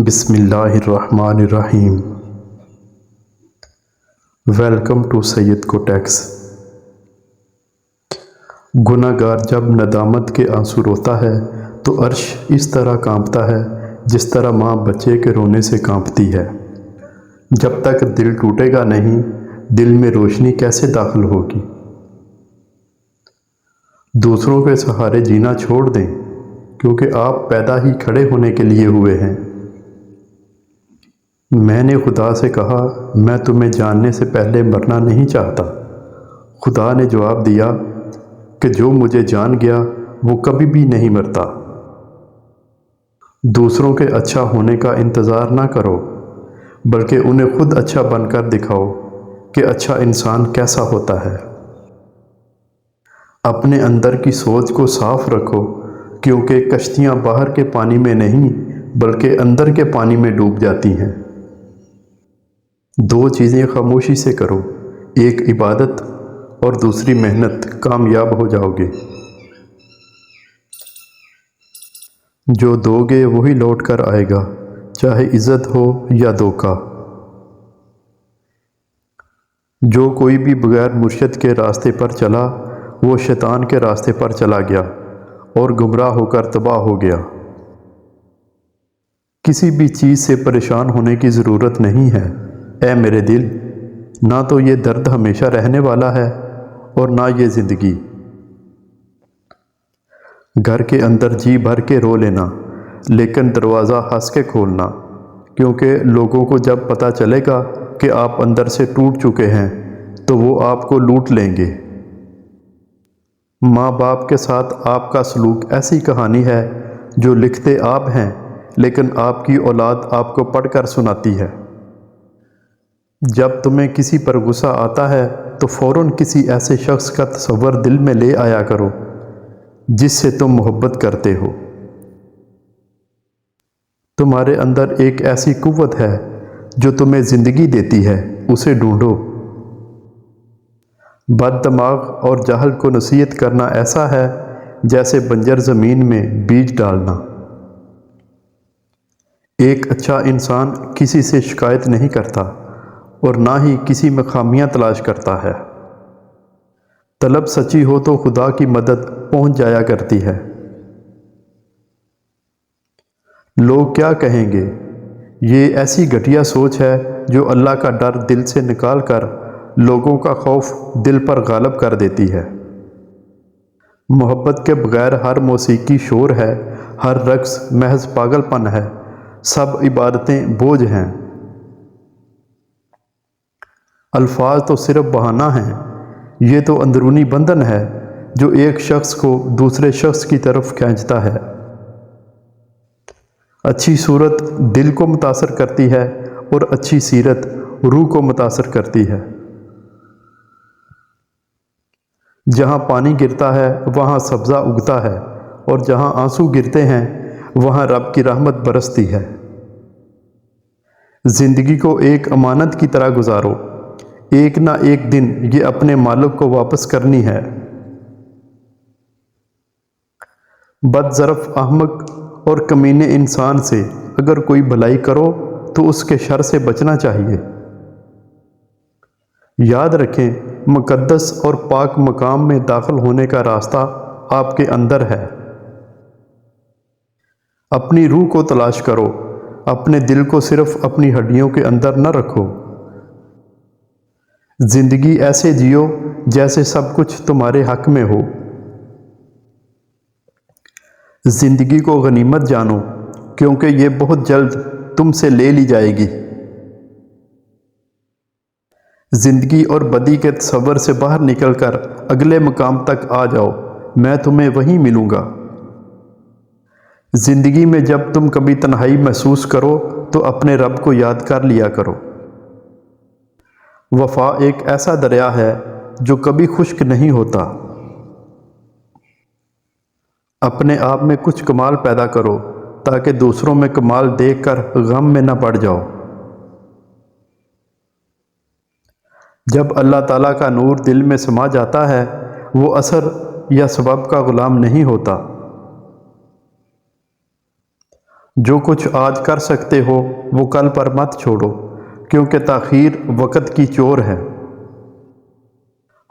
بسم اللہ الرحمن الرحیم۔ ویلکم ٹو سید کو ٹیکس۔ گناہ گار جب ندامت کے آنسو روتا ہے تو عرش اس طرح کانپتا ہے جس طرح ماں بچے کے رونے سے کانپتی ہے۔ جب تک دل ٹوٹے گا نہیں، دل میں روشنی کیسے داخل ہوگی؟ دوسروں کے سہارے جینا چھوڑ دیں، کیونکہ آپ پیدا ہی کھڑے ہونے کے لیے ہوئے ہیں۔ میں نے خدا سے کہا، میں تمہیں جاننے سے پہلے مرنا نہیں چاہتا۔ خدا نے جواب دیا کہ جو مجھے جان گیا وہ کبھی بھی نہیں مرتا۔ دوسروں کے اچھا ہونے کا انتظار نہ کرو، بلکہ انہیں خود اچھا بن کر دکھاؤ کہ اچھا انسان کیسا ہوتا ہے۔ اپنے اندر کی سوچ کو صاف رکھو، کیونکہ کشتیاں باہر کے پانی میں نہیں بلکہ اندر کے پانی میں ڈوب جاتی ہیں۔ دو چیزیں خاموشی سے کرو، ایک عبادت اور دوسری محنت، کامیاب ہو جاؤ گے۔ جو دو گے وہی لوٹ کر آئے گا، چاہے عزت ہو یا دھوکہ۔ جو کوئی بھی بغیر مرشد کے راستے پر چلا، وہ شیطان کے راستے پر چلا گیا اور گمراہ ہو کر تباہ ہو گیا۔ کسی بھی چیز سے پریشان ہونے کی ضرورت نہیں ہے، اے میرے دل، نہ تو یہ درد ہمیشہ رہنے والا ہے اور نہ یہ زندگی۔ گھر کے اندر جی بھر کے رو لینا، لیکن دروازہ ہنس کے کھولنا، کیونکہ لوگوں کو جب پتہ چلے گا کہ آپ اندر سے ٹوٹ چکے ہیں تو وہ آپ کو لوٹ لیں گے۔ ماں باپ کے ساتھ آپ کا سلوک ایسی کہانی ہے جو لکھتے آپ ہیں، لیکن آپ کی اولاد آپ کو پڑھ کر سناتی ہے۔ جب تمہیں کسی پر غصہ آتا ہے تو فوراً کسی ایسے شخص کا تصور دل میں لے آیا کرو جس سے تم محبت کرتے ہو۔ تمہارے اندر ایک ایسی قوت ہے جو تمہیں زندگی دیتی ہے، اسے ڈھونڈو۔ بد دماغ اور جاہل کو نصیحت کرنا ایسا ہے جیسے بنجر زمین میں بیج ڈالنا۔ ایک اچھا انسان کسی سے شکایت نہیں کرتا اور نہ ہی کسی میں خامیاں تلاش کرتا ہے۔ طلب سچی ہو تو خدا کی مدد پہنچ جایا کرتی ہے۔ لوگ کیا کہیں گے؟ یہ ایسی گھٹیا سوچ ہے جو اللہ کا ڈر دل سے نکال کر لوگوں کا خوف دل پر غالب کر دیتی ہے۔ محبت کے بغیر ہر موسیقی شور ہے، ہر رقص محض پاگل پن ہے، سب عبادتیں بوجھ ہیں۔ الفاظ تو صرف بہانہ ہیں، یہ تو اندرونی بندھن ہے جو ایک شخص کو دوسرے شخص کی طرف کھینچتا ہے۔ اچھی صورت دل کو متاثر کرتی ہے اور اچھی سیرت روح کو متاثر کرتی ہے۔ جہاں پانی گرتا ہے وہاں سبزہ اگتا ہے، اور جہاں آنسو گرتے ہیں وہاں رب کی رحمت برستی ہے۔ زندگی کو ایک امانت کی طرح گزارو، ایک نہ ایک دن یہ اپنے مالک کو واپس کرنی ہے۔ بد ظرف احمق اور کمینے انسان سے اگر کوئی بھلائی کرو تو اس کے شر سے بچنا چاہیے۔ یاد رکھیں، مقدس اور پاک مقام میں داخل ہونے کا راستہ آپ کے اندر ہے۔ اپنی روح کو تلاش کرو، اپنے دل کو صرف اپنی ہڈیوں کے اندر نہ رکھو۔ زندگی ایسے جیو جیسے سب کچھ تمہارے حق میں ہو۔ زندگی کو غنیمت جانو، کیونکہ یہ بہت جلد تم سے لے لی جائے گی۔ زندگی اور بدی کے تصور سے باہر نکل کر اگلے مقام تک آ جاؤ، میں تمہیں وہیں ملوں گا۔ زندگی میں جب تم کبھی تنہائی محسوس کرو تو اپنے رب کو یاد کر لیا کرو۔ وفا ایک ایسا دریا ہے جو کبھی خشک نہیں ہوتا۔ اپنے آپ میں کچھ کمال پیدا کرو تاکہ دوسروں میں کمال دیکھ کر غم میں نہ پڑ جاؤ۔ جب اللہ تعالیٰ کا نور دل میں سما جاتا ہے، وہ اثر یا سبب کا غلام نہیں ہوتا۔ جو کچھ آج کر سکتے ہو وہ کل پر مت چھوڑو، کیونکہ تاخیر وقت کی چور ہے۔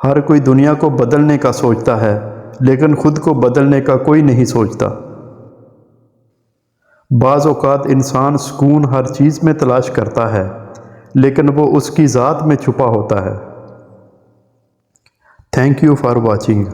ہر کوئی دنیا کو بدلنے کا سوچتا ہے، لیکن خود کو بدلنے کا کوئی نہیں سوچتا۔ بعض اوقات انسان سکون ہر چیز میں تلاش کرتا ہے، لیکن وہ اس کی ذات میں چھپا ہوتا ہے۔ Thank you for watching.